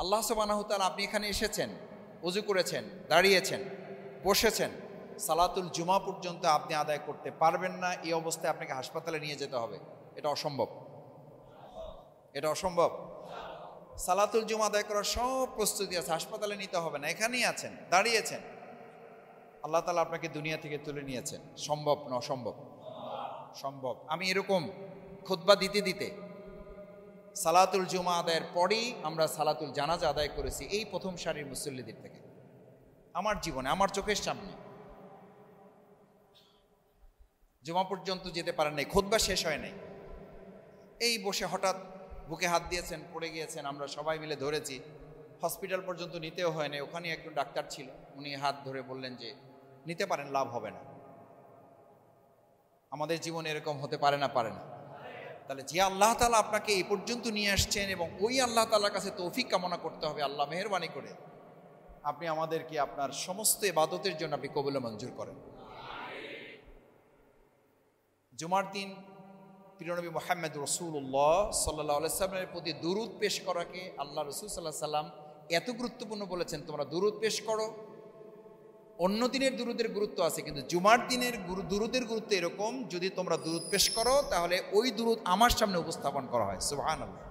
আল্লাহ সুবহানাহু ওয়া তাআলা, আপনি এখানে এসেছেন, ওযু করেছেন, দাঁড়িয়েছেন, বসেছেন, সালাতুল জুমা পর্যন্ত আপনি আদায় করতে পারবেন না, এই অবস্থায় আপনাকে হাসপাতালে নিয়ে যেতে হবে। এটা অসম্ভব, এটা অসম্ভব। সালাতুল জুমা আদায় করার সব প্রস্তুতি আছে, হাসপাতালে নিতে হবে না, এখানেই আছেন, দাঁড়িয়েছেন। আল্লাহ তাআলা আপনাকে দুনিয়া থেকে তুলে নিয়েছেন। সম্ভব না অসম্ভব? সম্ভব। আমি এরকম খুতবা দিতে দিতে সালাতুল জুমা আদায়ের পরেই আমরা সালাতুল জানাজা আদায় করেছি এই প্রথম সারির মুসল্লিদের থেকে। আমার জীবনে, আমার চোখের সামনে। জুমা পর্যন্ত যেতে পারেন নাই, খুতবা শেষ হয় নাই, এই বসে হঠাৎ বুকে হাত দিয়েছেন, পড়ে গিয়েছেন, আমরা সবাই মিলে ধরেছি, হসপিটাল পর্যন্ত নিতেও হয় নাই। ওখানে একজন ডাক্তার ছিল, উনি হাত ধরে বললেন যে নিতে পারেন, লাভ হবে না। আমাদের জীবনে এরকম হতে পারে না? পারে না। তাহলে যে আল্লাহ তাআলা আপনাকে এই পর্যন্ত নিয়ে আসছেন এবং ওই আল্লাহ তাআলার কাছে তৌফিক কামনা করতে হবে, আল্লাহ মেহেরবানি করে আপনি আমাদেরকে আপনার সমস্ত ইবাদতের জন্য আপনি কবুল মঞ্জুর করেন। জুমার দিন প্রিয়নবী মুহাম্মদ রাসূলুল্লাহ সাল্লাল্লাহু আলাইহি ওয়াসাল্লামের প্রতি দুরূদ পেশ করাকে আল্লাহ রাসূল সাল্লাল্লাহু আলাইহি সাল্লাম এত গুরুত্বপূর্ণ বলেছেন, তোমরা দুরূদ পেশ করো। অন্য দিনের দুরুদের গুরুত্ব আছে, কিন্তু জুমার দিনের দুরুদের গুরুত্ব এরকম, যদি তোমরা দুরুদ পেশ করো তাহলে ওই দুরুদ আমার সামনে উপস্থাপন করা হয়। সুবহানাল্লাহ।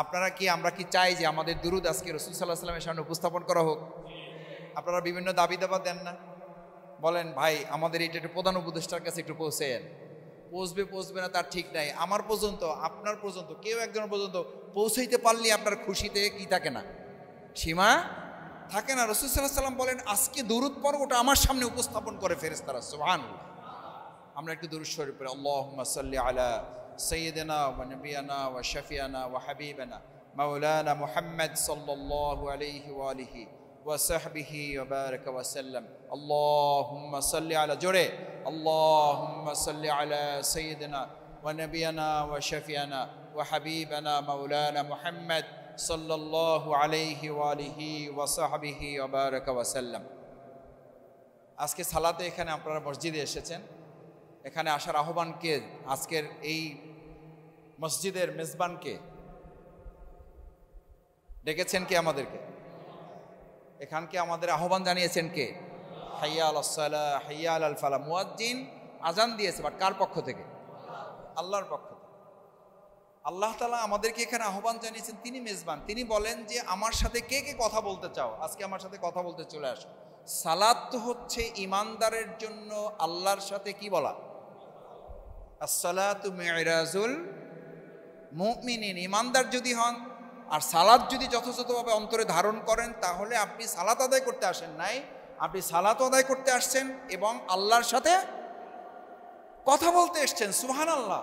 আপনারা কি, আমরা কি চাই যে আমাদের দুরুদ আজকে রাসূল সাল্লাল্লাহু আলাইহি ওয়াসাল্লামের সামনে উপস্থাপন করা হোক? আপনারা বিভিন্ন দাবি দাবা দেন না, বলেন ভাই আমাদের এটা একটু প্রধান উপদেষ্টার কাছে একটু পৌঁছেন। পৌঁছবে না তার ঠিক নাই, আমার পর্যন্ত, আপনার পর্যন্ত, কেউ একজন পর্যন্ত পৌঁছাইতে পারলে আপনার খুশিতে কি থাকে না, সীমা থাকে না। রাসূল সাল্লাল্লাহু আলাইহি ওয়াসাল্লাম বলেন আজকে দুরূদ পড়ো, ওটা আমার সামনে উপস্থাপন করে ফেরেশতারা। সুবহানাল্লাহ। আমরা একটু দুরূদ শরীফ পড়ি। আল্লাহুম্মা সাল্লি আলা সাইয়্যিদিনা ওয়া নাবিয়ানা ওয়া শাফিয়ানা ওয়া হাবিবানা মাওলানা মুহাম্মদ সাল্লাল্লাহু আলাইহি ওয়া আলিহি ওয়া সাহবিহি ওয়া বারাকা ওয়া সাল্লাম। আল্লাহুম্মা সাল্লি আলা, জোরে, আল্লাহুম্মা সাল্লি আলা সাইয়্যিদিনা ওয়া নাবিয়ানা ওয়া শাফিয়ানা ওয়া হাবিবানা মাওলানা মুহাম্মদ সাল্লাল্লাহু আলাইহি ওয়া আলিহি ওয়া সাহবিহি ওয়া বারাকা ওয়া সাল্লাম। আজকে সালাতে এখানে আপনারা মসজিদে এসেছেন, এখানে আসার আহ্বানকে, আজকের এই মসজিদের মেজবানকে ডেকেছেন কে? আমাদেরকে এখানকে আমাদের আহ্বান জানিয়েছেন কে? হাইয়া আলাস সালাহ, হাইয়া আলাল ফালাহ। মুয়াজ্জিন আজান দিয়েছে, বাট কার পক্ষ থেকে? আল্লাহর পক্ষ থেকে। আল্লাহ তাআলা আমাদেরকে এখানে আহ্বান জানিয়েছেন, তিনি মেজবান। তিনি বলেন যে আমার সাথে কে কে কথা বলতে চাও, আজকে আমার সাথে কথা বলতে চলে আসো। সালাত তো হচ্ছে ইমানদারের জন্য আল্লাহর সাথে কি বলা? আসসালাতু মিরাজুল মুমিনিন। ইমানদার যদি হন আর সালাত যদি যথাযথভাবে অন্তরে ধারণ করেন, তাহলে আপনি সালাত আদায় করতে আসেন নাই, আপনি সালাত আদায় করতে আসছেন এবং আল্লাহর সাথে কথা বলতে এসছেন। সুবহানাল্লাহ।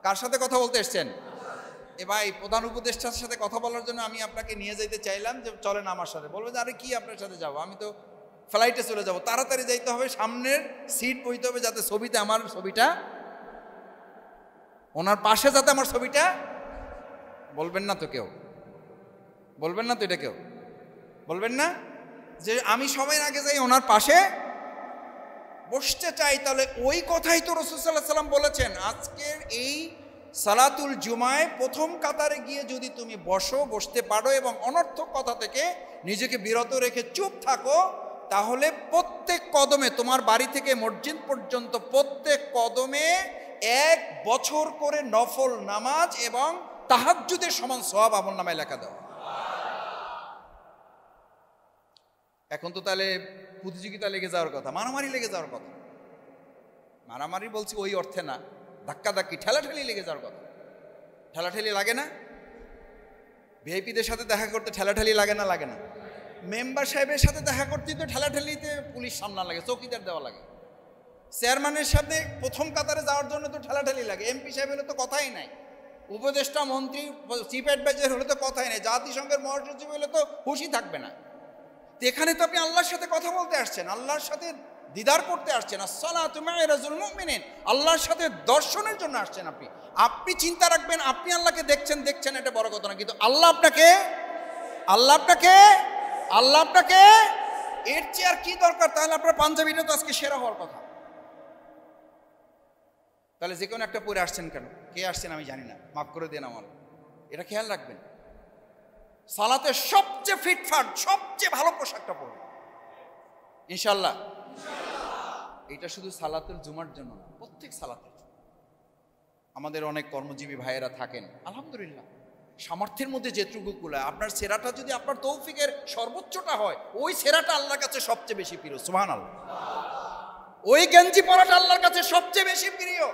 কার সাথে কথা বলতে এসছেন? এ ভাই, প্রধান উপদেষ্টার সাথে কথা বলার জন্য আমি আপনাকে নিয়ে যেতে চাইলাম যে চলেন আমার সাথে, বলবেন যে আরে কি আপনার সাথে যাবো, আমি তো ফ্লাইটে চলে যাব, তাড়াতাড়ি যাইতে হবে, সামনের সিট বইতে হবে যাতে ছবিতে আমার ছবিটা, ওনার পাশে যাতে আমার ছবিটা। বলবেন না তো কেউ? বলবেন না তো এটা কেউ? বলবেন না যে আমি সবাই আগে যাই ওনার পাশে বসতে চাই? তাহলে ওই কথাই তো রাসূল সাল্লাল্লাহু আলাইহি ওয়াসাল্লাম বলেছেন, আজকের এই সালাতুল জুমায় প্রথম কাতারে গিয়ে যদি তুমি বসতে পারো এবং অনর্থক কথা থেকে নিজেকে বিরত রেখে চুপ থাকো, তাহলে প্রত্যেক কদমে, তোমার বাড়ি থেকে মসজিদ পর্যন্ত প্রত্যেক কদমে 1 বছর করে নফল নামাজ এবং তাহাজ্জুদের সমান সওয়াব আমলনামায় লেখা দাও। এখন তো তাহলে প্রতিযোগিতা লেগে যাওয়ার কথা, মারামারি লেগে যাওয়ার কথা। মারামারি বলছি ওই অর্থে না, ধাক্কাধাক্কি, ঠেলাঠেলি লেগে যাওয়ার কথা। ঠেলাঠেলি লাগে না? ভিআইপিদের সাথে দেখা করতে ঠেলাঠেলি লাগে না? লাগে না? মেম্বার সাহেবের সাথে দেখা করতে তো ঠেলাঠেলিতে পুলিশ সামনা লাগে, চৌকিদার দেওয়া লাগে। চেয়ারম্যানের সাথে প্রথম কাতারে যাওয়ার জন্য তো ঠেলাঠেলি লাগে। এমপি সাহেব হলে তো কথাই নাই, উপদেষ্টা, মন্ত্রী, চিফ অ্যাডভাইজার হলে তো কথাই নাই, জাতিসংঘের মহাসচিব হলে তো হুঁশই থাকবে না। তো এখানে তো আপনি আল্লাহর সাথে কথা বলতে আসছেন, আল্লাহর সাথে দিদার করতে আসছেন। আসসালাতু মিরাজুল মুমিনিন, আল্লাহর সাথে দর্শনের জন্য আসছেন। আপনি চিন্তা রাখবেন, আপনি আল্লাহকে দেখছেন, এটা বড় কথা না, কিন্তু আল্লাহ আপনাকে এর চেয়ে আর কি দরকার? তাহলে আপনার পাঞ্জাবিটা তো আজকে সেরা হওয়ার কথা। তাহলে যে কোনো একটা পরে আসছেন কেন? কে আসছেন আমি জানি না, মাফ করে দেন আমার, এটা খেয়াল রাখবেন। সালাতে সবচেয়ে ফিটফাট, সবচেয়ে ভালো পোশাকটা পরবে ইনশাল্লাহ। এটা শুধু সালাতুল জুমার জন্য না, প্রত্যেক সালাতের জন্য। আমাদের অনেক কর্মজীবী ভাইয়েরা থাকেন, আলহামদুলিল্লাহ সামর্থ্যের মধ্যে যেটুকু কুলায়, আপনার সেরাটা যদি আপনার তৌফিকের সর্বোচ্চটা হয়, ওই সেরাটা আল্লাহর কাছে সবচেয়ে বেশি প্রিয়। সুবহানাল্লাহ। ওই গেঞ্জি পরাটা আল্লাহর কাছে সবচেয়ে বেশি প্রিয়।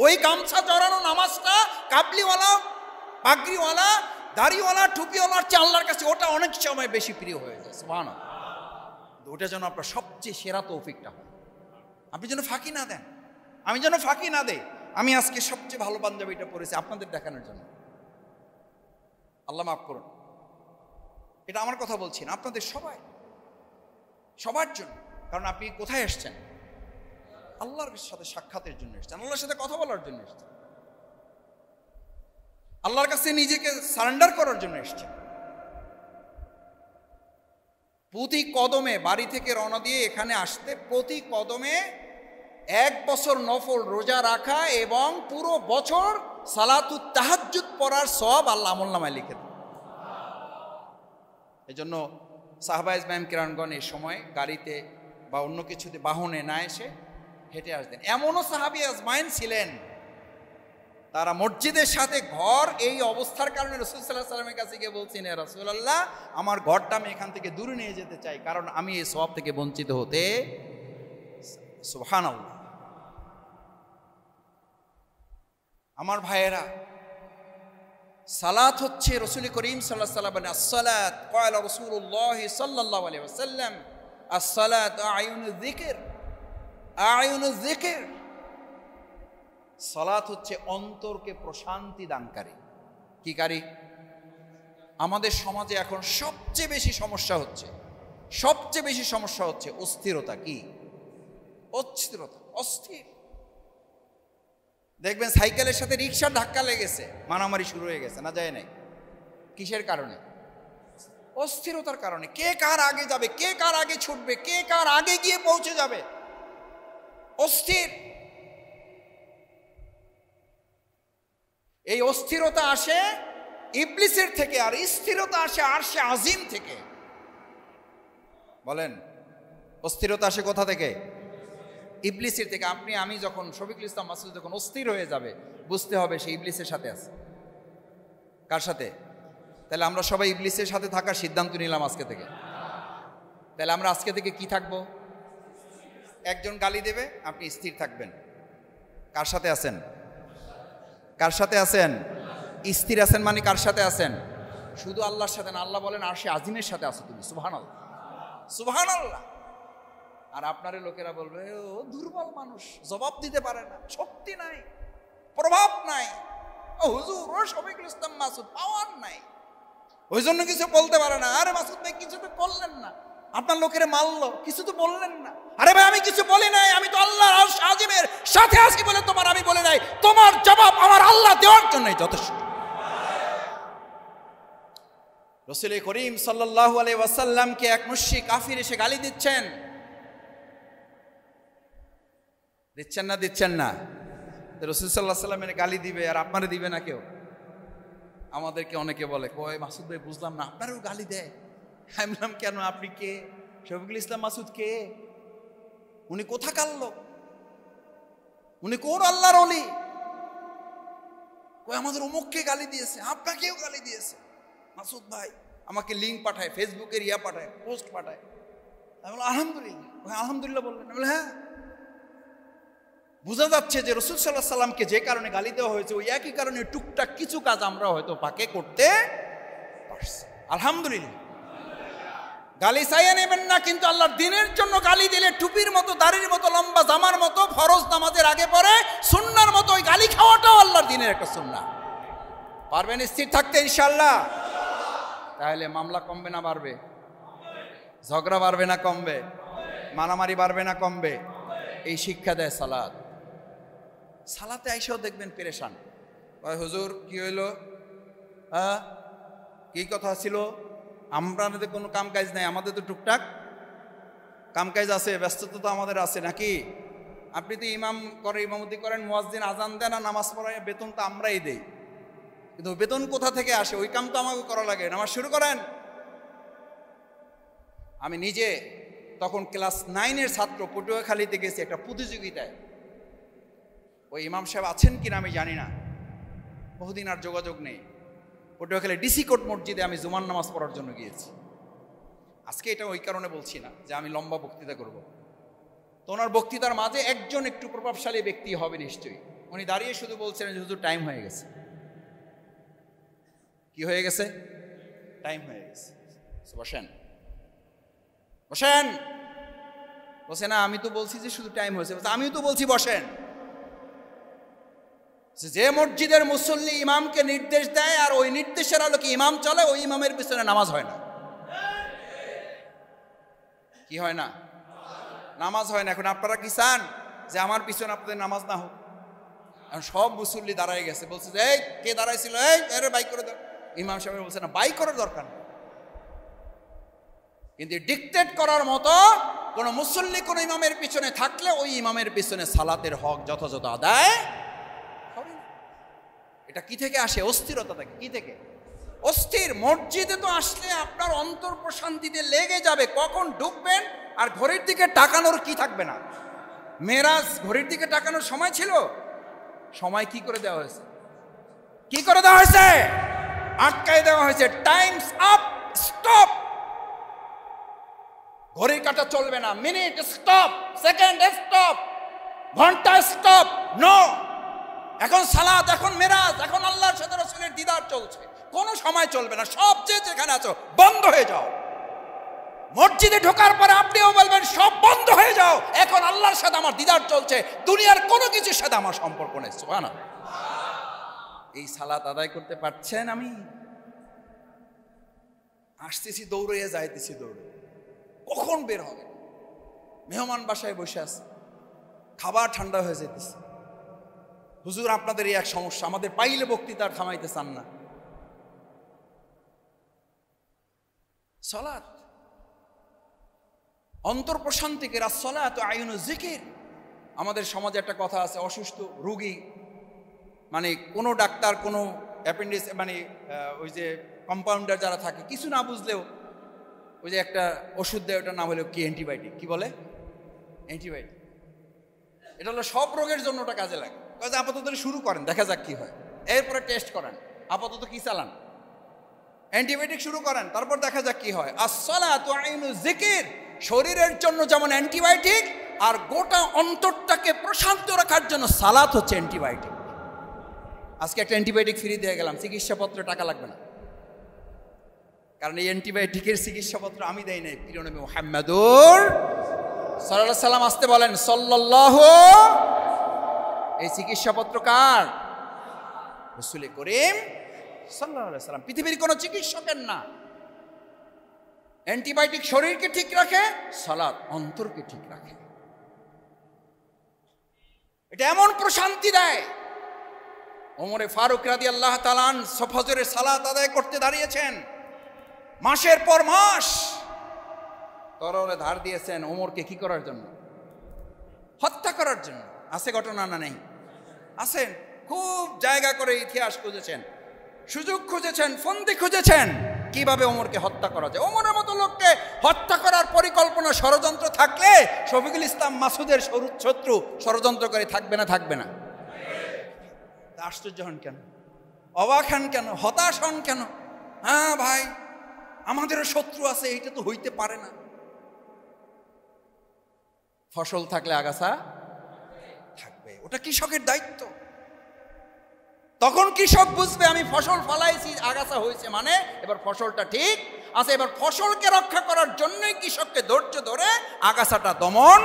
ওই গামছা জড়ানো নামাজটা কাবলিওয়ালা, পাগড়িওয়ালা, দাড়িওয়ালা, টুপিওয়ালার চেয়ে আল্লাহর কাছে ওটা অনেক সময় বেশি প্রিয় হয়ে যায়। সুবহানাল্লাহ। ওটা যেন আপনার সবচেয়ে সেরা তৌফিকটা হয়, আপনি যেন ফাঁকি না দেন, আমি যেন ফাঁকি না দেই। আমি আজকে সবচেয়ে ভালো পাঞ্জাবিটা পরেছি আপনাদের দেখানোর জন্য, আল্লাহ মাফ করুন। এটা আমার কথা বলছি না, আপনাদের সবার জন্য। কারণ আপনি কোথায় এসছেন? আল্লাহর সাথে সাক্ষাতের জন্য এসছেন, আল্লাহর সাথে কথা বলার জন্য এসছেন, আল্লাহর কাছে নিজেকে সারেন্ডার করার জন্য এসছেন। প্রতি কদমে বাড়ি থেকে রওনা দিয়ে এখানে আসতে, প্রতি কদমে 1 বছর নফল রোজা রাখা এবং পুরো বছর সালাতুত তাহাজ্জুদ পড়ার সওয়াব আল্লাহ আমলনামায় লিখে দেন। এজন্য সাহাবায়ে ইজমাম কিরামগণ এই সময় গাড়িতে বা অন্য কিছুতে বাহনে না এসে হেঁটে আসতেন। এমনও সাহাবী আজমাইন ছিলেন, তারা মসজিদের সাথে ঘর, এই অবস্থার কারণে রাসূল সাল্লাল্লাহু আলাইহি ওয়াসাল্লামের কাছে গিয়ে বলছেন, হে রাসূলুল্লাহ, আমার ঘরটা আমি এখান থেকে দূরে নিয়ে যেতে চাই, কারণ আমি এই সওয়াব থেকে বঞ্চিত হতে। সুবহানাল্লাহ। আমার ভাইয়েরা, সালাত হচ্ছে রাসূল করিম সাল্লাল্লাহু আলাইহি ওয়াসাল্লাম as-সালাত ক্বালা রাসূলুল্লাহ সাল্লাল্লাহু আলাইহি ওয়াসাল্লাম as-সালাত আ'য়ুনুয যিকর, আ'য়ুনুয যিকর। সালাত হচ্ছে অন্তরকে প্রশান্তি দানকারী। কি কারী? আমাদের সমাজে এখন সবচেয়ে বেশি সমস্যা হচ্ছে অস্থিরতা। কি অস্থিরতা? অস্থির। দেখবেন সাইকেলের সাথে রিকশার ধাক্কা লেগেছে, মারামারি শুরু হয়ে গেছে, না যায় নাই? কিসের কারণে? অস্থিরতার কারণে। কে কার আগে যাবে, কে কার আগে ছুটবে, কে কার আগে গিয়ে পৌঁছে যাবে, অস্থির। এই অস্থিরতা আসে ইবলিসের থেকে, আর স্থিরতা আসে আরশে আজিম থেকে। বলেন, অস্থিরতা আসে কোথা থেকে? ইবলিসের থেকে। আমি যখন শফিকুল ইসলাম মাসুদ যখন অস্থির হয়ে যাবে, বুঝতে হবে সে ইবলিসের সাথে আছে। কার সাথে? তাহলে আমরা সবাই ইবলিসের সাথে থাকার সিদ্ধান্ত নিলাম আজকে থেকে। তাহলে আমরা আজকে থেকে কি থাকবো? একজন গালি দেবে, আপনি স্থির থাকবেন। কার সাথে আছেন? কার সাথে আছেন? স্থির আছেন মানে কার সাথে আছেন? শুধু আল্লাহর সাথে না। আল্লাহ বলেন আরশে আজিমের সাথে আছো তুমি। সুবহানাল্লাহ, সুবহানাল্লাহ। আর আপনারে লোকেরা বলবে, ও দুর্বল মানুষ, জবাব দিতে পারে না, শক্তি নাই, প্রভাব নাই, ও হুজুর, ও শফিকুল ইসলাম মাসুদ পাওয়ার নাই, ওই জন্য কিছু বলতে পারে না। আরে মাসুদ ভাই কিছু তো বললেন না, আপনার লোকেরা মারলো, কিছু তো বললেন না। আরে ভাই আমি কিছু বলি নাই, আমি তো আল্লাহর আরশ আজিমের সাথে আছি বলে তোমার আমি বলি নাই। তোমার জবাব আমার আল্লাহ দেওয়ার জন্যই যথেষ্ট। রাসূল করিম সাল্লাল্লাহু আলাইহি ওয়াসাল্লামকে এক মুশরিক কাফির এসে গালি দিচ্ছেন না? রাসূল সাল্লাল্লাহু আলাইহি ওয়াসাল্লামের গালি দিবে আর আপনারে দিবে না কেউ? আমাদেরকে অনেকে বলে, কয় মাসুদ ভাই বুঝলাম না, আপনারও গালি দেয়। আমি বললাম, কেন? আপনি কে? শফিকুল ইসলাম মাসুদ কে? উনি কোথাকার লোক? উনি কোন আল্লাহর ওলি? কয় আমাদের অমুককে গালি দিয়েছে, আপনাকেও গালি দিয়েছে। মাসুদ ভাই আমাকে লিঙ্ক পাঠায়, ফেসবুকের পাঠায়, পোস্ট পাঠায়। আমি বললাম আলহামদুলিল্লাহ। আলহামদুলিল্লাহ বললেন? আমি বললাম হ্যাঁ। বোঝা যাচ্ছে যে রাসূল সাল্লাল্লাহু আলাইহি ওয়াসাল্লামকে যে কারণে গালি দেওয়া হয়েছে, ওই একই কারণে টুকটাক কিছু কাজ আমরা হয়তো পাকে করতে পারছি। আলহামদুলিল্লাহ। গালি চাইয়ে নেবেন না, কিন্তু আল্লাহর দ্বীনের জন্য গালি দিলে টুপির মতো, দাড়ির মতো, লম্বা জামার মতো, ফরজ নামাজের আগে পরে সুন্নাহর মতো ওই গালি খাওয়াটাও আল্লাহর দ্বীনের একটা সুন্নাহ। পারবেন স্থির থাকতে ইনশাআল্লাহ? তাহলে মামলা কমবে না বাড়বে? ঝগড়া বাড়বে না কমবে? মারামারি বাড়বে না কমবে? এই শিক্ষা দেয় সালাত। সালাতে আইসাও দেখবেন পেরেশান, কয় হুজুর কি হইলো? কি কথা ছিল? আমাদের কোনো কাম কাজ নাই, আমাদের তো টুকটাক কাম কাজ আছে, ব্যস্ততা তো আমাদের আছে নাকি? আপনি তো ইমামতি করেন, মুয়াজ্জিন আজান দেন আর নামাজ পড়ায়, বেতন তো আমরাই দেই। কিন্তু বেতন কোথা থেকে আসে? ওই কাম তো আমাকে করা লাগে, নামাজ শুরু করেন। আমি নিজে তখন ক্লাস 9-এর ছাত্র, পটুয়াখালীতে গেছি একটা প্রতিযোগিতায়। ওই ইমাম সাহেব আছেন কিনা আমি জানি না, বহুদিন আর যোগাযোগ নেই। পটুয়াখালী ডিসি কোর্ট মসজিদে আমি জুমার নামাজ পড়ার জন্য গিয়েছি। আজকে এটা ওই কারণে বলছি না যে আমি লম্বা বক্তৃতা করব। তো ওনার বক্তৃতার মাঝে একজন একটু প্রভাবশালী ব্যক্তি হবে নিশ্চয়ই, উনি দাঁড়িয়ে শুধু বলছিলেন যে হুজুর টাইম হয়ে গেছে। কি হয়ে গেছে? টাইম হয়ে গেছে। বসেন বসেন। বসে না, আমি তো বলছি যে শুধু টাইম হয়েছে। আমিও তো বলছি বসেন। যে মসজিদের মুসল্লি ইমামকে নির্দেশ দেয় আর ওই নির্দেশের আলোকে ইমাম চলে, ওই ইমামের পিছনে নামাজ হয় না। কি হয় না? নামাজ হয় না। এখন আপনারা কি চান যে আমার পিছনে আপনাদের নামাজ না হোক? এখন সব মুসল্লি দাঁড়ায় গেছে, বলছে যে এই কে দাঁড়াইছিল, এই আরে বাই করে দাও। ইমাম সাহেব বলছে না, বাই করার দরকার নেই। কিন্তু ডিক্টেট করার মতো কোন মুসল্লি কোন ইমামের পিছনে থাকলে ওই ইমামের পিছনে সালাতের হক যথাযথ আদায় হবে না। এটা কি থেকে আসে? অস্থিরতা থেকে। কি থেকে? অস্থির। মসজিদে তো আসলে আপনার অন্তর প্রশান্তিতে লেগে যাবে, কখন ঢুকবেন আর ঘড়ির দিকে তাকানোর কি থাকবে না। মেরাজ ঘড়ির দিকে তাকানোর সময় ছিল? সময় কি করে দেওয়া হয়েছে? কি করে দেওয়া হয়েছে? আটকায় দেওয়া হয়েছে। Times up, stop. ঘড়ির কাঁটা চলবে না। মিনিট স্টপ, সেকেন্ড স্টপ, ঘন্টা স্টপ, নো। এখন সালাত, এখন মেরাজ, এখন আল্লাহর সাথে রাসূলের দিদার চলছে, কোনো সময় চলবে না। সব যেখানে আছো বন্ধ হয়ে যাও। মসজিদে ঢোকার পরে আপনিও বলবেন সব বন্ধ হয়ে যাও, এখন আল্লাহর সাথে আমার দিদার চলছে, দুনিয়ার কোনো কিছুর সাথে আমার সম্পর্ক নেই। সুবহানাল্লাহ। এই সালাত আদায় করতে পারছেন? আমি আসতেছি দৌড়ে, যাইতেছি দৌড়ে, কখন বের হবে? মেহমান বাসায় বসে আছে, খাবার ঠান্ডা হয়ে যেতেছে। হুজুর আপনাদের এই এক সমস্যা, আমাদের পাইলে বক্তৃতা থামাইতে চান না। সালাত অন্তর প্রশান্তিকে, আসসালাতু আইনুজ যিকির। আমাদের সমাজে একটা কথা আছে, অসুস্থ রোগী মানে কোনো ডাক্তার, কোনো অ্যাপেন্ডিক্স মানে ওই যে কম্পাউন্ডার যারা থাকে, কিছু না বুঝলেও ওই যে একটা ওষুধ দেয়, ওটার নাম হলো কি? অ্যান্টিবায়োটিক। কি বলে? অ্যান্টিবায়োটিক। এটা হলো সব রোগের জন্য ওটা কাজে লাগে। কাজে আপাতত শুরু করেন, দেখা যাক কি হয়, এরপরে টেস্ট করেন। আপাতত কি চালান? অ্যান্টিবায়োটিক শুরু করেন, তারপর দেখা যাক কি হয়। আসসালাতু আইনুজ যিকির। শরীরের জন্য যেমন অ্যান্টিবায়োটিক, আর গোটা অন্তরটাকে প্রশান্ত রাখার জন্য সালাত হচ্ছে অ্যান্টিবায়োটিক। আজকে একটা অ্যান্টিবায়োটিক ফ্রি দিয়ে গেলাম, চিকিৎসাপত্র টাকা লাগবে না, কারণ এই অ্যান্টিবায়োটিকের চিকিৎসাপত্র আমি দেই নাই, প্রিয় নবী মুহাম্মদুর সাল্লাল্লাহু আলাইহি সাল্লাম আসতে বলেন সাল্লাল্লাহু। এই চিকিৎসাপত্র কার? রাসূল করিম সাল্লাল্লাহু আলাইহি সাল্লাম। পৃথিবীর কোনো চিকিৎসকের না। অ্যান্টিবায়োটিক শরীরকে ঠিক রাখে, সালাত অন্তরকে ঠিক রাখে। এটা এমন প্রশান্তি দেয়। ওমরে ফারুক রাদিয়াল্লাহু তাআলা আনহু ফজরের সালাত আদায় করতে দাঁড়িয়েছেন, মাসের পর মাস তরবারে ধার দিয়েছেন ওমরকে কি করার জন্য? হত্যা করার জন্য। আছে ঘটনা না নেই? আছেন। খুব জায়গা করে ইতিহাস খুঁজেছেন, সুযোগ খুঁজেছেন, ফন্দি খুঁজেছেন, কিভাবে ওমরকে হত্যা করা যায়। ওমরের মতো লোককে হত্যা করার পরিকল্পনা, ষড়যন্ত্র থাকলে শফিকুল ইসলাম মাসুদের শত্রু ষড়যন্ত্র করে থাকবে না? থাকবে না? আশ্চর্য হন কেন? অবাক হন কেন? হতাশ হন কেন? হ্যাঁ ভাই, আমাদেরও শত্রু আছে, এইটা তো হইতে পারে না। ফসল থাকলে আগাছা থাকবে, ওটা কৃষকের দায়িত্ব। তখন কৃষক বুঝবে আমি ফসল ফলাইছি, আগাছা হয়েছে, মানে এবার ফসলটা ঠিক আছে। এবার ফসলকে রক্ষা করার জন্যই কৃষককে ধৈর্য ধরে আগাছাটা দমন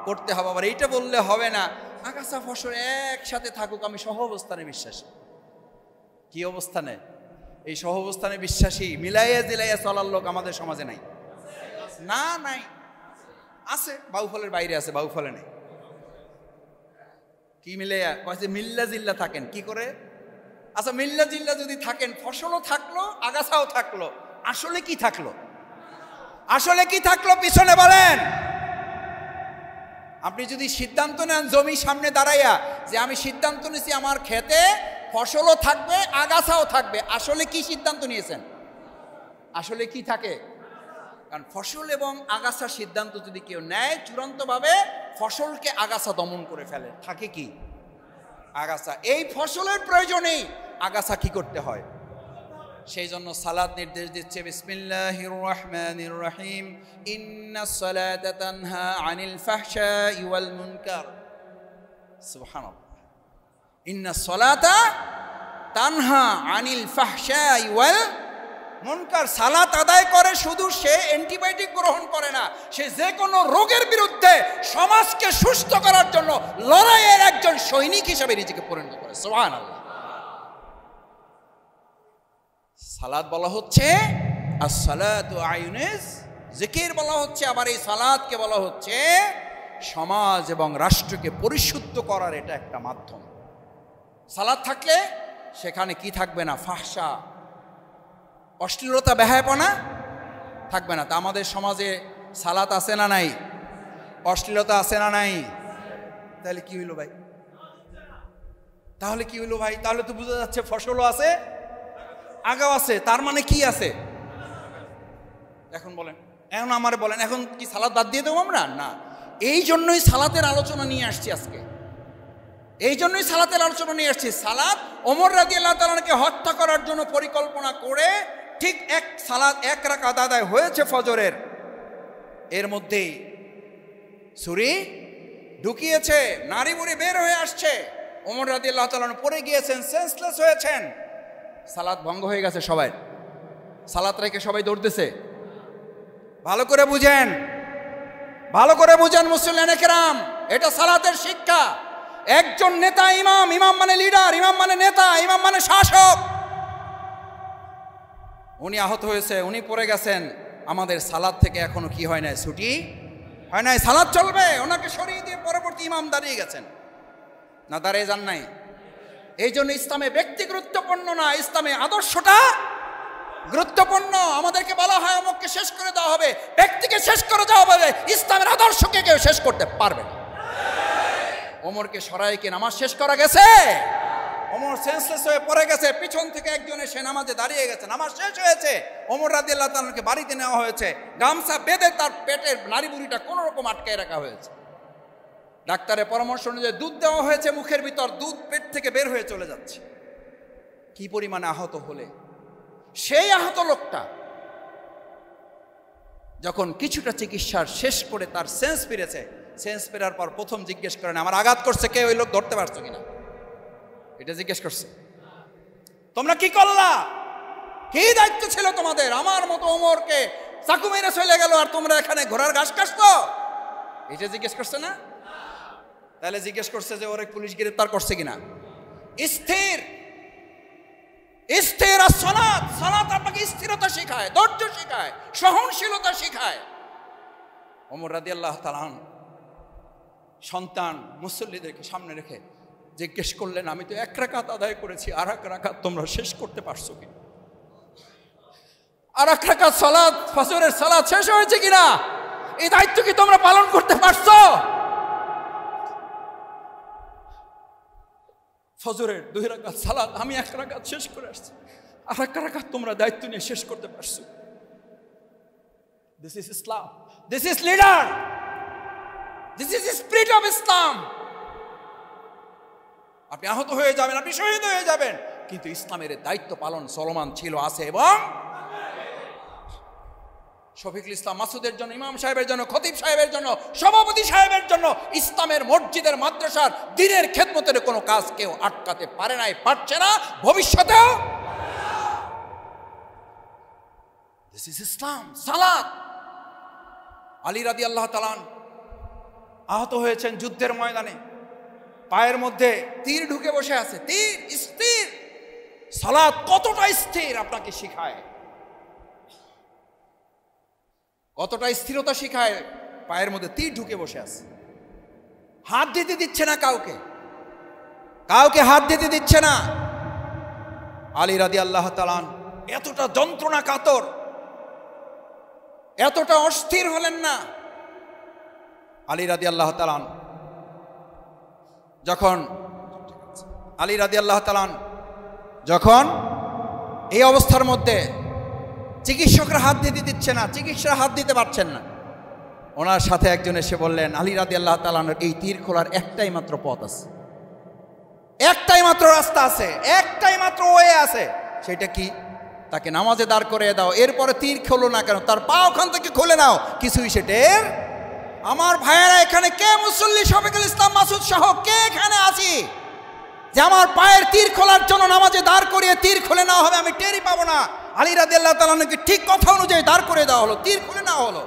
করতে হবে। আবার এইটা বললে হবে না আগাছা ফসল একসাথে থাকুক, আমি সহ অবস্থানে বিশ্বাসী। কি অবস্থানে? এই সহ অবস্থানে বিশ্বাসী, মিলাইয়া জিলাইয়া চলার লোক আমাদের সমাজে নাই। না, নাই। আছে, বাউফলের বাইরে আছে, বাউফলে নেই। কি মিলাইয়া? কয়েছে মিল্লা জিল্লা থাকেন। কি করে? আচ্ছা, মিল্লা জিল্লা যদি থাকেন, ফসলও থাকলো, আগাছাও থাকলো, আসলে কি থাকলো? আসলে কি থাকলো পিছনে বলেন? আপনি যদি সিদ্ধান্ত নেন জমি সামনে দাঁড়াইয়া যে আমি সিদ্ধান্ত নিছি আমার খেতে ফসলও থাকবে, আগাছাও থাকবে। আসলে কি সিদ্ধান্ত নিয়েছেন? আসলে কি থাকে? কারণ ফসল এবং আগাছার সিদ্ধান্ত যদি কেউ নেয়, চূড়ান্তভাবে ফসলকে আগাছা দমন করে ফেলে, থাকে কি? আগাছা। এই ফসলের প্রয়োজনেই আগাছা কি করতে হয়? সেই জন্য সালাত নির্দেশ দিচ্ছে, বিসমিল্লাহির রহমানির রহিম, ইন্নাস সালাতা তানহা আনিল ফাহশাই ওয়াল মুনকার। সুবহানাল্লাহ। ইন্নাস সালাতা তানহা আনিল ফাহশাই ওয়াল মুনকার। সালাত আদায় করে শুধু সে অ্যান্টিবায়োটিক গ্রহণ করে না, সে যে কোনো রোগের বিরুদ্ধে সমাজকে সুস্থ করার জন্য লড়াইয়ের একজন সৈনিক হিসেবে নিজেকে পরিণত করে। সুবহানাল্লাহ। সালাত বলা হচ্ছে আসসালাতু আয়ুনিস জিকির বলা হচ্ছে, আবার এই সালাতকে বলা হচ্ছে সমাজ এবং রাষ্ট্রকে পরিশুদ্ধ করার এটা একটা মাধ্যম। সালাত থাকলে সেখানে কি থাকবে না? ফাহশা, অশ্লীলতা, বেহায়াপনা থাকবে না। তা আমাদের সমাজে সালাত আছে না নাই? অশ্লীলতা আছে না নাই? তাহলে কি হইল ভাই? তাহলে কি হইল ভাই? তাহলে তো বোঝা যাচ্ছে ফসলও আছে, আগাও আছে, তার মানে কি আছে? এখন বলেন, এখন আমারে বলেন, এখন কি সালাত বাদ দিয়ে দেবো আমরা? না। এই জন্যই সালাতের আলোচনা নিয়ে আসছি আজকে, এই জন্যই সালাতের আলোচনা নিয়ে আসছি। সালাত ওমর রাদিয়াল্লাহু তাআলাকে হত্যা করার জন্য পরিকল্পনা করে ঠিক এক রাকাত আদায় হয়েছে ফজরের, এর মধ্যেই ছুরি ঢুকিয়েছে, নারী বুড়ি বের হয়ে আসছে, ওমর রাদিয়াল্লাহু তাআলা পড়ে গিয়েছেন, সেন্সলেস হয়েছেন, সালাত ভঙ্গ হয়ে গেছে। সবাই সালাত রেখে সবাই দৌড়তেছে। ভালো করে বুঝেন, ভালো করে বুঝেন মুসল্লিয়ানে কেরাম, এটা সালাতের শিক্ষা। একজন নেতা ইমাম, ইমাম মানে লিডার, ইমাম মানে নেতা, ইমাম মানে শাসক, উনি আহত হয়েছে, উনি পড়ে গেছেন, আমাদের সালাত থেকে এখনো কি হয় নাই? ছুটি হয় নাই, সালাত চলবে। ওনাকে সরিয়ে দিয়ে পরবর্তী ইমাম দাঁড়িয়ে গেছেন, না দাঁড়িয়ে যান নাই? এই জন্য ইসলামে ব্যক্তি গুরুত্বপূর্ণ না, ইসলামে আদর্শটা গুরুত্বপূর্ণ। আমাদেরকে বলা হয় অমুককে শেষ করে দেওয়া হবে, ব্যক্তিকে শেষ করে দেওয়া হবে, ইসলামের আদর্শকে কেউ শেষ করতে পারবে না। ওমরকে সরাইকে নামাজ শেষ করা গেছে, ওমর সেন্সলেস হয়ে পড়ে গেছে, পিছন থেকে একজন এসে নামাজে দাঁড়িয়ে গেছে, নামাজ শেষ হয়েছে, ওমর রাদিয়াল্লাহু তাআলাকে বাড়িতে নেওয়া হয়েছে, গামছা বেঁধে তার পেটের নাড়ি বুড়িটা কোনো রকম আটকায় রাখা হয়েছে। ডাক্তারের পরামর্শ অনুযায়ী দুধ দেওয়া হয়েছে মুখের ভিতর, দুধ পেট থেকে বের হয়ে চলে যাচ্ছে। কি পরিমাণে আহত হলে সেই আহত লোকটা যখন কিছুটা চিকিৎসার শেষ করে তার সেন্স ফিরেছে, সেন্স ফেরার পর প্রথম জিজ্ঞেস করেন, আমার আঘাত করছে কে? ওই লোক ধরতে পারছো কিনা? এটা জিজ্ঞেস করছে। তোমরা কি করলা? কি দায়িত্ব ছিল তোমাদের? আমার মতো ওমরকে চাকু মেরে চলে গেল আর তোমরা এখানে ঘোড়ার ঘাস কাটছো? এটা জিজ্ঞেস করছে না? তাহলে জিজ্ঞেস করছে যে ওরে পুলিশ গ্রেফতার করছে কিনা। স্থির স্থির সালাত, সালাত আপনাকে স্থিরতা শেখায়, ধৈর্য শেখায়, সহনশীলতা শেখায়। ওমর রাদিয়াল্লাহু তাআলা সন্তান মুসল্লিদেরকে সামনে রেখে জিজ্ঞেস করলেন, আমি তো এক রাকাত আদায় করেছি, আর এক রাকাত তোমরা শেষ করতে পারছো কিনা? আর এক রাকাত সালাত, ফজরের সালাত শেষ হয়েছে কিনা? এই দায়িত্ব কি তোমরা পালন করতে পারছো? ফজরের 2 রাকাত সালাত আমি 1 রাকাত শেষ করে আসছি, আর 1 রাকাত তোমরা দায়িত্ব নিয়ে শেষ করতে পারছো। This is Islam, this is leader, this is spirit of Islam. আপনি আহত হয়ে যাবেন, আপনি শহীদ হয়ে যাবেন, কিন্তু ইসলামের দায়িত্ব পালন চলমান ছিল, আছে। এবং শফিকুল ইসলাম মাসুদের জন্য, ইমাম সাহেবের জন্য, খতিব সাহেবের জন্য, সভাপতি সাহেবের জন্য, ইসলামের মসজিদের, মাদ্রাসার, দ্বীনের খেদমতের কোনো কাজ কেউ আটকাতে পারে নাই, পারছে না, ভবিষ্যতেও। দিস ইজ ইসলাম, সালাত। আলী রাদিয়াল্লাহু তাআলা আহত হয়েছেন যুদ্ধের ময়দানে, পায়ের মধ্যে তীর ঢুকে বসে আছে, তীর স্থির। সালাত কতটা স্থির আপনাকে শিখায়, কতটা স্থিরতা শিখায়। পায়ের মধ্যে তীর ঢুকে বসে আছে, হাত দিতে দিচ্ছে না কাউকে, কাউকে হাত দিতে দিচ্ছে না। আলী রাদিয়াল্লাহু তাআলা এতটা যন্ত্রণা কাতর, এতটা অস্থির হলেন না। আলী রাদিয়াল্লাহু তাআলা যখন আলী রাদিয়াল্লাহু তাআলা যখন এই অবস্থার মধ্যে চিকিৎসকরা হাত দিতে দিচ্ছে না, চিকিৎসকরা হাত দিতে পারছেন না, ওনার সাথে একজন এসে বললেন, আলী রাদিয়াল্লাহু তাআলা আনহু, এই তীর খোলার একটাই মাত্র পথ আছে, একটাই মাত্র রাস্তা আছে, একটাই মাত্র ওয়ে আছে। সেটা কি? তাকে নামাজে দাঁড় করে দাও, এরপরে তীর খোলো না কেন, তার পা ওখান থেকে খুলে নাও, কিছুই সেটের। আমার ভাইয়েরা, এখানে কে মুসল্লি শফিকুল ইসলাম মাসুদ সহ কে এখানে আছি যে আমার পায়ের তীর খোলার জন্য নামাজে দাঁড় করিয়ে তীর খুলে নেওয়া হবে, আমি টেরই পাবো না? আলী রাদিয়াল্লাহু তাআলা আনহুকে ঠিক কথা অনুযায়ী দাঁড় করে দেওয়া হলো, তীর খুলে নেওয়া হলো।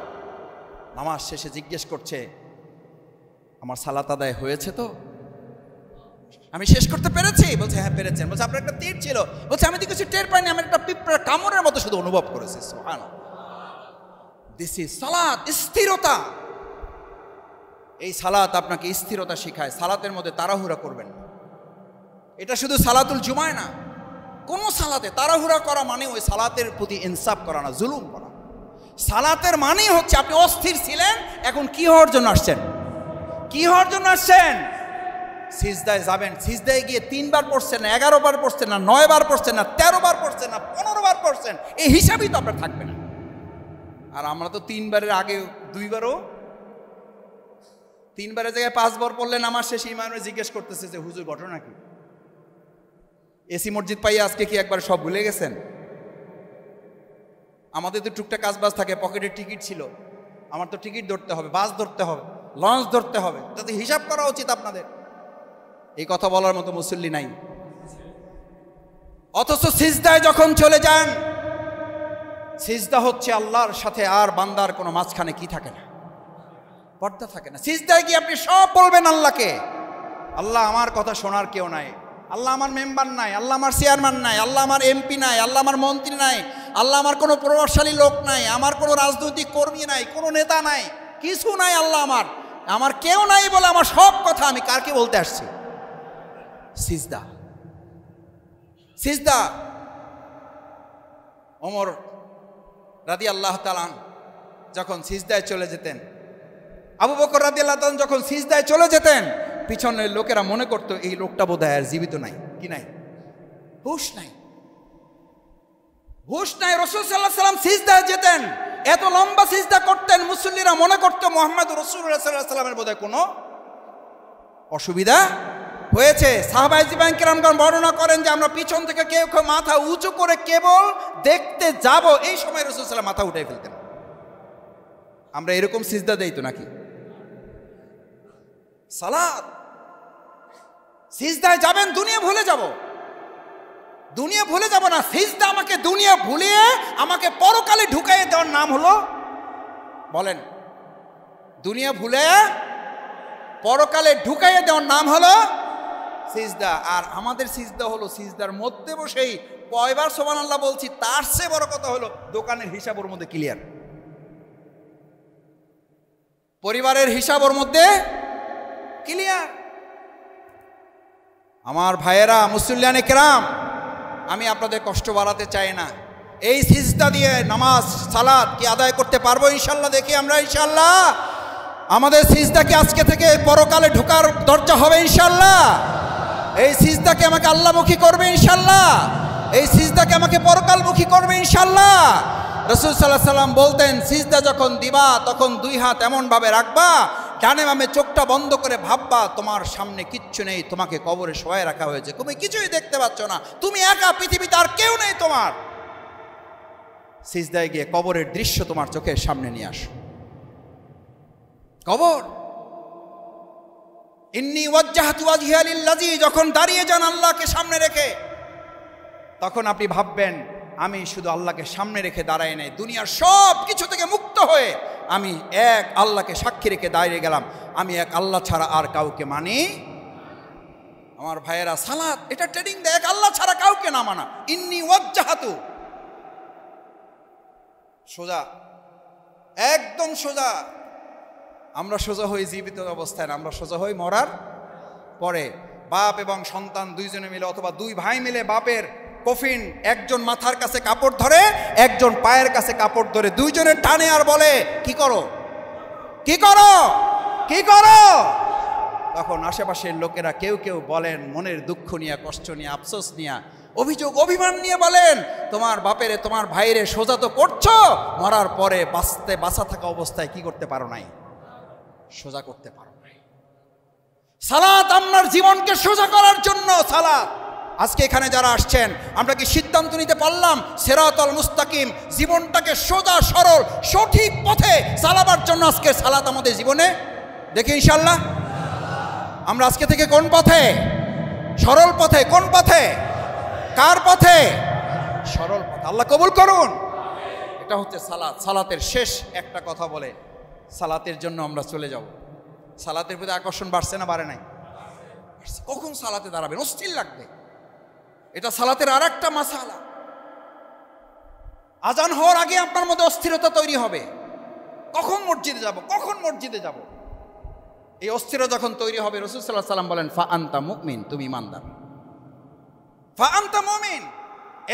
নামাজ শেষে জিজ্ঞেস করছে, আমার সালাত আদায় হয়েছে তো? আমি শেষ করতে পেরেছি? বলছে হ্যাঁ পেরেছেন। বলছে আপনার একটা তীর ছিল? বলছে আমি তো কিছু টের পাইনি, আমি একটা পিঁপড়ার কামড়ের মতো শুধু অনুভব করেছি। সুবহানাল্লাহ। দিস ইজ সালাত, স্থিরতা। এই সালাত আপনাকে স্থিরতা শেখায়। সালাতের মধ্যে তাড়াহুড়া করবেন না। এটা শুধু সালাতুল জুমায় না, কোনো সালাতে তাড়াহুড়া করা মানে ওই সালাতের প্রতি ইনসাফ করা না, জুলুম করা। সালাতের মানেই হচ্ছে আপনি অস্থির ছিলেন, এখন কি হওয়ার জন্য আসছেন? কি হওয়ার জন্য আসছেন? সিজদায় যাবেন, সিজদায় গিয়ে 3 বার পড়ছেন না, 11 বার পড়ছেন না, 9 বার পড়ছেন না, 13 বার পড়ছেন না, 15 বার পড়ছেন, এই হিসাবই তো আপনার থাকবে না। আর আমরা তো 3 বারের আগে 2 বারও, 3 বারের জায়গায় 5 বার পড়লেন। আমার শেষ ইমামে জিজ্ঞেস করতেছে যে হুজুর ঘটনা কি? এসি মসজিদ পাইয়ে আজকে কি একবার সব ভুলে গেছেন? আমাদের তো টুকটাক কাজবাজ থাকে, পকেটের টিকিট ছিল, আমার তো টিকিট ধরতে হবে, বাস ধরতে হবে, লঞ্চ ধরতে হবে, যাতে হিসাব করা উচিত আপনাদের। এই কথা বলার মতো মুসল্লি নাই। অথচ সিজদায় যখন চলে যান, সিজদা হচ্ছে আল্লাহর সাথে আর বান্দার কোনো মাঝখানে কি থাকে না, পর্দা থাকে না। সিজদায় গিয়ে আপনি সব বলবেন আল্লাহকে। আল্লাহ আমার কথা শোনার কেউ নাই, আল্লাহ আমার মেম্বার নাই, আল্লাহ আমার চেয়ারম্যান নাই, আল্লাহ আমার এমপি নাই, আল্লাহ আমার মন্ত্রী নাই, আল্লাহ আমার কোনো প্রভাবশালী লোক নাই, আমার কোনো রাজনৈতিক কর্মী নাই, কোনো নেতা নাই, কিছু নাই। আল্লাহ আমার কেউ নাই বলে আমার সব কথা আমি কারকে বলতে আসছি? সিজদা, সিজদা। ওমর রাদিয়াল্লাহু তাআলা যখন সিজদায় চলে যেতেন, আবু বকর রাদিয়াল্লাহু তাআলা যখন সিজদায় চলে যেতেন, পিছনের লোকেরা মনে করতো এই লোকটা বোধহয় আর জীবিত নাই। কি নাই? হুশ নাই, হুশ নাই। রাসূল সাল্লাল্লাহু আলাইহি ওয়াসাল্লাম সিজদায় যেতেন, এত লম্বা সিজদা করতেন, মুসল্লিরা মনে করতো মুহাম্মদ রাসূলুল্লাহ সাল্লাল্লাহু আলাইহি ওয়াসাল্লামের বোধহয় কোনো অসুবিধা হয়েছে। সাহাবায়ে কিরামগণ বর্ণনা করেন যে আমরা পিছন থেকে কেউ কেউ মাথা উঁচু করে কেবল দেখতে যাব, এই সময় রাসূল সাল্লাল্লাহু আলাইহি ওয়াসাল্লাম মাথা উঠাই ফেলতেন। আমরা এরকম সিজদা দেই তো নাকি? সালাত, সিজদায় যাবেন, দুনিয়া ভুলে যাব, দুনিয়া ভুলে যাব না। সিজদা আমাকে দুনিয়া ভুলিয়ে আমাকে পরকালে ঢুকাইয়ে দেওয়ার নাম হলো, বলেন, দুনিয়া ভুলে পরকালে ঢুকাইয়ে দেওয়ার নাম হলো সিজদা। আর আমাদের সিজদা হলো সিজদার মধ্যে বসেই কয়বার সুবহানাল্লাহ বলছি, তার চেয়ে বড় কথা হলো দোকানের হিসাব ওর মধ্যে ক্লিয়ার, পরিবারের হিসাব ওর মধ্যে ক্লিয়ার। আমার ভাইয়েরা, মুসল্লিয়ানে কেরাম, আমি আপনাদের কষ্ট বাড়াতে চাই না। এই সিজদা দিয়ে নামাজ সালাত কি আদায় করতে পারবো ইনশাল্লাহ? দেখি আমরা ইনশাল্লাহ। আমাদের সিজদা কি আজকে থেকে পরকালে ঢোকার দরজা হবে ইনশাল্লাহ? এই সিজদাকে আমাকে আল্লাহমুখী করবে ইনশাল্লাহ? এই সিজদাকে আমাকে পরকালমুখী করবে ইনশাল্লাহ? রাসূল সাল্লাল্লাহু আলাইহি ওয়াসাল্লাম বলতেন, সিজদা যখন দিবা তখন 2 হাত এমন ভাবে রাখবা, ডানে বামে চোখটা বন্ধ করে ভাববা তোমার সামনে কিচ্ছু নেই, তোমাকে কবরে শোয়ায় রাখা হয়েছে, তুমি কিছুই দেখতে পাচ্ছ না, তুমি একা, পৃথিবীতে আর কেউ নেই তোমার। সিজদায় গিয়ে কবরের দৃশ্য তোমার চোখের সামনে নিয়ে আসো। কবর, ইন্নী ওয়াজ্জাহতু ওয়াজহিয়া লিল্লাযী, যখন দাঁড়িয়ে যান আল্লাহকে সামনে রেখে, তখন আপনি ভাববেন আমি শুধু আল্লাহকে সামনে রেখে দাঁড়াই নাই, দুনিয়ার সব কিছু থেকে মুক্ত হয়ে আমি এক আল্লাহকে সাক্ষী রেখে দাঁড়িয়ে গেলাম, আমি এক আল্লাহ ছাড়া আর কাউকে মানি। আমার ভাইয়েরা, সালাত এটা ট্রেনিং দেয়, এক আল্লাহ ছাড়া কাউকে না মানা। ইন্নী ওয়াজ্জাহতু, সোজা, একদম সোজা। আমরা সোজা হই জীবিত অবস্থায় না, আমরা সোজা হই মরার পরে। বাপ এবং সন্তান দুইজনে মিলে অথবা 2 ভাই মিলে বাপের কফিন, একজন মাথার কাছে কাপড় ধরে, একজন পায়ের কাছে কাপড় ধরে, দুইজনে টানে আর বলে কি করো, কি করো, কি করো। তখন আশেপাশের লোকেরা কেউ কেউ বলেন মনের দুঃখ নিয়ে, কষ্ট নিয়ে, আফসোস নিয়ে, অভিযোগ অভিমান নিয়ে বলেন, তোমার বাপেরে তোমার ভাইরে সোজা তো করছো, মরার পরে বাঁচা থাকা অবস্থায় কি করতে পারো নাই? সোজা করতে পারো নাই। সালাত আপনার জীবনকে সোজা করার জন্য। সালাত আজকে এখানে যারা আসছেন, আমরা কি সিদ্ধান্ত নিতে পারলাম সিরাতাল মুস্তাকিম, জীবনটাকে সোজা সরল সঠিক পথে চালাবার জন্য আজকে সালাত আমাদের জীবনে? দেখি ইনশাআল্লাহ আমরা আজকে থেকে কোন পথে? সরল পথে। কোন পথে? কার পথে? সরল পথে। আল্লাহ কবুল করুন। এটা হচ্ছে সালাত। সালাতের শেষ একটা কথা বলে সালাতের জন্য আমরা চলে যাব। সালাতের প্রতি আকর্ষণ বাড়ছে না বাড়ে নাই? কখন সালাতে দাঁড়াবেন? অস্থির লাগবে। এটা সালাতের আর একটা মাসালা। আজান হওয়ার আগে আপনার মধ্যে অস্থিরতা তৈরি হবে, কখন মসজিদে যাব, কখন মসজিদে যাব। এই অস্থিরতা যখন তৈরি হবে, রাসূল সাল্লাল্লাহু আলাইহি ওয়াসাল্লাম বলেন, ফা আনতা মুমিন, তুমি ইমানদার। ফা আনতা মুমিন,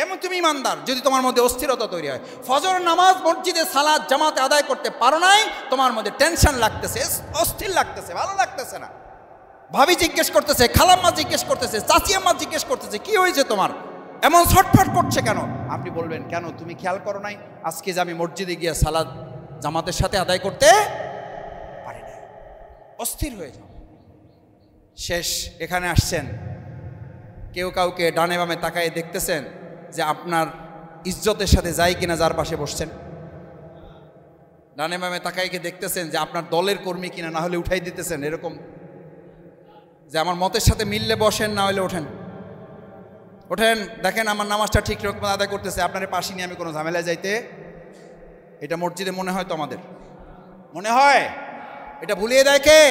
এমন তুমি ইমানদার যদি তোমার মধ্যে অস্থিরতা তৈরি হয়। ফজর নামাজ মসজিদে সালাত জামাতে আদায় করতে পারো নাই, তোমার মধ্যে টেনশন লাগতেছে, অস্থির লাগতেছে, ভালো লাগতেছে না। ভাবি জিজ্ঞেস করতেছে, খালাম্মা জিজ্ঞেস করতেছে, চাচি আম্মা জিজ্ঞেস করতেছে, কি হয়েছে তোমার, এমন ছটফট করছে কেন? আপনি বলবেন, কেন তুমি খেয়াল করো নাই আজকে যে আমি মসজিদে গিয়ে সালাত জামাতের সাথে আদায় করতে পারি না? অস্থির হয়ে যাও। শেষ এখানে আসছেন, কেউ কাউকে ডানে বামে তাকায় দেখতেছেন যে আপনার ইজ্জতের সাথে যায় কিনা যার পাশে বসছেন? ডানে বামে তাকাইকে দেখতেছেন যে আপনার দলের কর্মী কিনা, না হলে উঠাই দিতেছেন এরকম, যে আমার মতের সাথে মিললে বসেন, না হলে ওঠেন। ওঠেন, দেখেন আমার নামাজটা ঠিক রকম আদায় করতেছে, আপনার পাশে নিয়ে আমি কোনো ঝামেলায় যাইতে। এটা মসজিদে মনে হয় তো আমাদের মনে হয়, এটা ভুলিয়ে দেয় কে?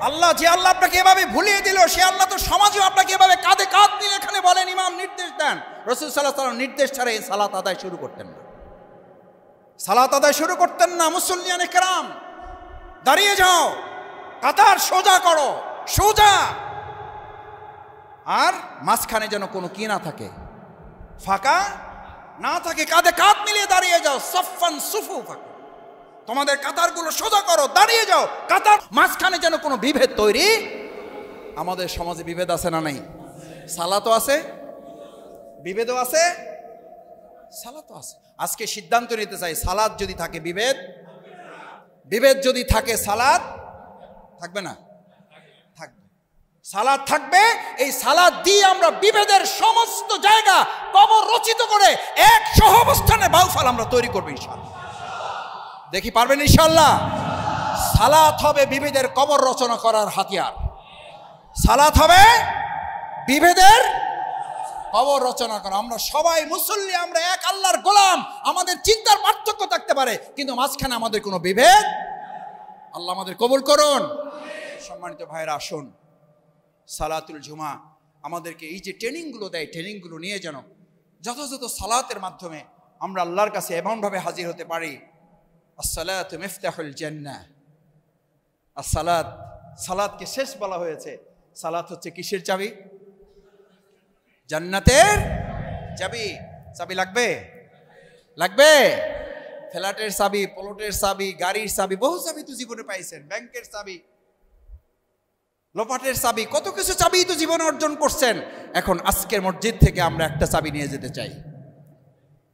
আল্লাহ। যে আল্লাহ আপনাকে এভাবে ভুলিয়ে দিল, সে আল্লাহ তো সমাজেও আপনাকে এভাবে কাঁধে কাঁধ নিয়ে এখানে বলেন, ইমাম নির্দেশ দেন, রাসূল সাল্লাল্লাহু আলাইহি ওয়াসাল্লাম নির্দেশ ছাড়া এই সালাত আদায় শুরু করতেন না। সালাত আদায় শুরু করতেন না। মুসল্লিয়ানে কেরাম, দাঁড়িয়ে যাও, কাতার সোজা করো, সোজা। আর মাঝখানে যেন কোনো কি না থাকে, ফাঁকা না থাকে, কাঁধে কাঁধ মিলিয়ে দাঁড়িয়ে যাও। সাফফান সুফুফা, তোমাদের কাতারগুলো সোজা করো, দাঁড়িয়ে যাও। কাতার মাঝখানে যেন কোনো বিভেদ তৈরি। আমাদের সমাজে বিভেদ আছে না নাই? সালাতও আছে, বিভেদও আছে, সালাতও আছে। আজকে সিদ্ধান্ত নিতে চাই, সালাত যদি থাকে বিভেদ, বিভেদ যদি থাকে সালাত থাকবে না? থাকবে। সালাত থাকবে। এই সালাত দিয়ে আমরা বিভেদের সমস্ত জায়গা কবর রচিত করে এক সহাবস্থানে বাউফল আমরা তৈরি করবো ইনশাআল্লাহ। দেখি পারবেন ইনশাআল্লাহ? সালাত হবে বিভেদের কবর রচনা করার হাতিয়ার। সালাত হবে বিভেদের কবর রচনা করা। আমরা সবাই মুসল্লি, আমরা এক আল্লাহর গোলাম। আমাদের চিন্তার পার্থক্য থাকতে পারে, কিন্তু মাঝখানে আমাদের কোনো বিভেদ। আল্লাহ আমাদের কবুল করুন। সম্মানিত ভাইরা, আসুন সালাতুল জুমা আমাদেরকে এই যে ট্রেনিংগুলো দেয়, ট্রেনিংগুলো নিয়ে যেন যথাযথ সালাতের মাধ্যমে আমরা আল্লাহর কাছে এমনভাবে হাজির হতে পারি। আসসালাতু মিফতাহুল জান্নাহ। আসসালাত, সালাতকে শেষ বলা হয়েছে। সালাত হচ্ছে কিসের চাবি? জান্নাতের চাবি। চাবি লাগবে? লাগবে। ফ্ল্যাটের চাবি, প্লটের চাবি, গাড়ির চাবি, বহু চাবি তো জীবনে পাইছেন, ব্যাংকের চাবি, লোপাটের চাবি, কত কিছু চাবি তো জীবনে অর্জন করছেন। এখন আজকের মসজিদ থেকে আমরা একটা চাবি নিয়ে যেতে চাই।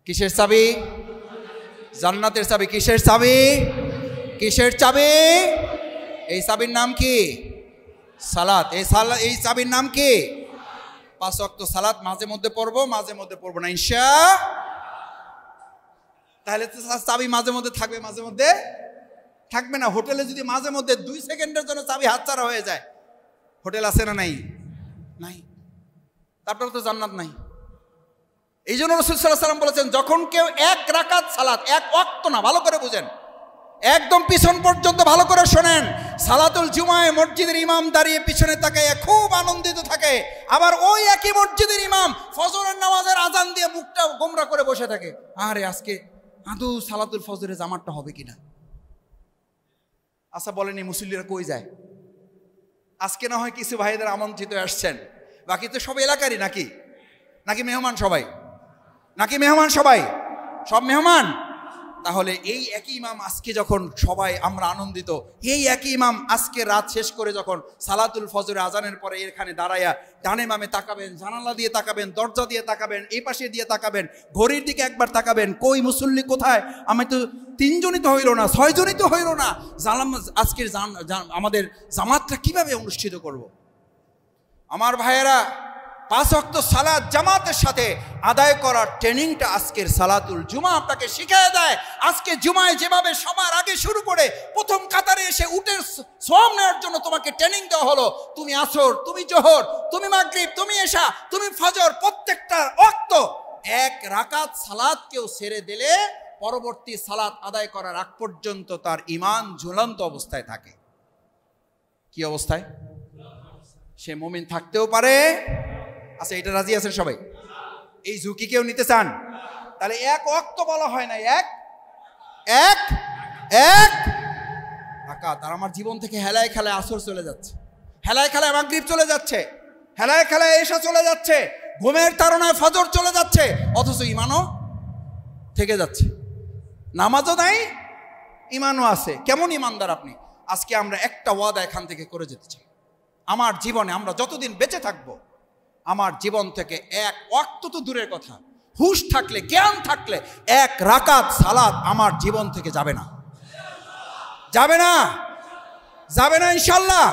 কিসের চাবি? জান্নাতের চাবি। কিসের চাবি? কিসের চাবি? এই চাবির নাম কি? সালাত। এই চাবির নাম কি? 5 ওয়াক্ত সালাত। মাঝে মধ্যে পড়বো, মাঝে মধ্যে পড়বো না ইনশাআল্লাহ। তাহলে তো চাবি মাঝে মধ্যে থাকবে, মাঝে মধ্যে থাকবে না। হোটেলে যদি মাঝে মধ্যে 2 সেকেন্ডের জন্য চাবি হাতছাড়া হয়ে যায়, হোটেল আছে না নাই? নাই। তারপরে তো জান্নাত নাই। এই জন্য রাসূল সাল্লাল্লাহু আলাইহি ওয়াসাল্লাম বলেছেন, যখন কেউ 1 রাকাত সালাত, 1 ওয়াক্ত না, ভালো করে বুঝেন, একদম পিছন পর্যন্ত ভালো করে শোনেন। সালাতুল জুমায় মসজিদের ইমাম দাঁড়িয়ে পিছনে তাকায় খুব আনন্দিত থাকে, আবার ওই একই মসজিদের ইমাম ফজরের নামাজের আজান দিয়ে মুখটা গোমরা করে বসে থাকে। আরে আজকে আদৌ সালাতুল ফজরের জামাতটা হবে কিনা? আচ্ছা বলেন, এই মুসল্লিরা কই যায়? আজকে না হয় কিছু ভাইদের আমন্ত্রিত আসছেন, বাকি তো সব এলাকারই নাকি? নাকি মেহমান সবাই? নাকি মেহমান সবাই? সব মেহমান? তাহলে এই একই ইমাম আজকে যখন সবাই আমরা আনন্দিত, এই একই ইমাম আজকে রাত শেষ করে যখন সালাতুল ফজরে আজানের পরে এখানে দাঁড়ায়া ডানে বামে তাকাবেন, জানালা দিয়ে তাকাবেন, দরজা দিয়ে তাকাবেন, এই পাশে দিয়ে তাকাবেন, ঘড়ির দিকে একবার তাকাবেন, কই মুসল্লি কোথায়? আমি তো 3 জনই তো হইল না, 6 জনই তো হইল না, আজকের আমাদের জামাতটা কিভাবে অনুষ্ঠিত করব? আমার ভাইয়েরা, 5 ওয়াক্ত সালাত জামাতের সাথে আদায় করার ট্রেনিংটা আজকের সালাতুল জুমা আপনাকে শিখিয়ে দেয়। আজকে জুমায় যেভাবে সবার আগে শুরু করে প্রথম কাতারে এসে উটের সওয়াব নেওয়ার জন্য তোমাকে ট্রেনিং দেওয়া হলো, তুমি আসর, তুমি জোহর, তুমি মাগরিব, তুমি এশা, তুমি ফজর, প্রত্যেকটা ওয়াক্ত 1 রাকাত সালাত কেউ ছেড়ে দিলে পরবর্তী সালাত আদায় করার আগ পর্যন্ত তার ঈমান ঝুলন্ত অবস্থায় থাকে। কি অবস্থায়? সে মুমিন থাকতেও পারে। আচ্ছা, এটা রাজি আছেন সবাই? এই ঝুঁকি কেউ নিতে চান? তাহলে 1 ওয়াক্ত বলা হয় না, এক রাকাত। আর আমার জীবন থেকে হেলায় খেলায় আসর চলে যাচ্ছে, হেলায় খেলায় মাগরিব চলে যাচ্ছে, হেলায় খেলায় এশা চলে যাচ্ছে, ঘুমের তাড়নায় ফজর চলে যাচ্ছে, অথচ ঈমানও থেকে যাচ্ছে। নামাজও নাই, ঈমানও আছে। কেমন ঈমানদার আপনি? আজকে আমরা একটা ওয়াদা এখান থেকে করে যেতে চাই। আমার জীবনে আমরা যতদিন বেঁচে থাকবো, আমার জীবন থেকে 1 ওয়াক্ত তো দূরের কথা, হুঁশ থাকলে, জ্ঞান থাকলে 1 রাকাত সালাত আমার জীবন থেকে যাবে না, যাবে না, যাবে না ইনশাল্লাহ।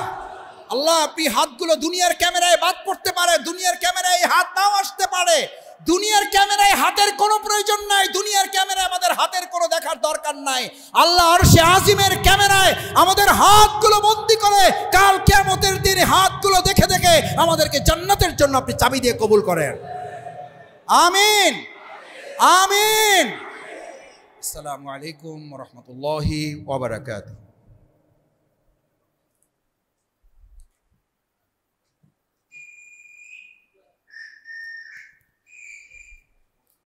আল্লাহ, আপনি হাতগুলো দুনিয়ার ক্যামেরায় বাদ পড়তে পারে, দুনিয়ার ক্যামেরায় হাত নাও আসতে পারে, দুনিয়ার ক্যামেরায় হাতের কোনো প্রয়োজন নাই, দুনিয়ার ক্যামেরায় আমাদের হাতের কোনো দেখার দরকার নাই। আল্লাহ আরশে আজিমের ক্যামেরায় আমাদের হাতগুলো বন্দী করে কাল কিয়ামতের দিনে হাতগুলো দেখে দেখে আমাদেরকে জান্নাতের জন্য আপনি চাবি দিয়ে কবুল করেন। আমিন, আমিন। আসসালামু আলাইকুম ওয়া রাহমাতুল্লাহি ওয়া বারাকাতুহু।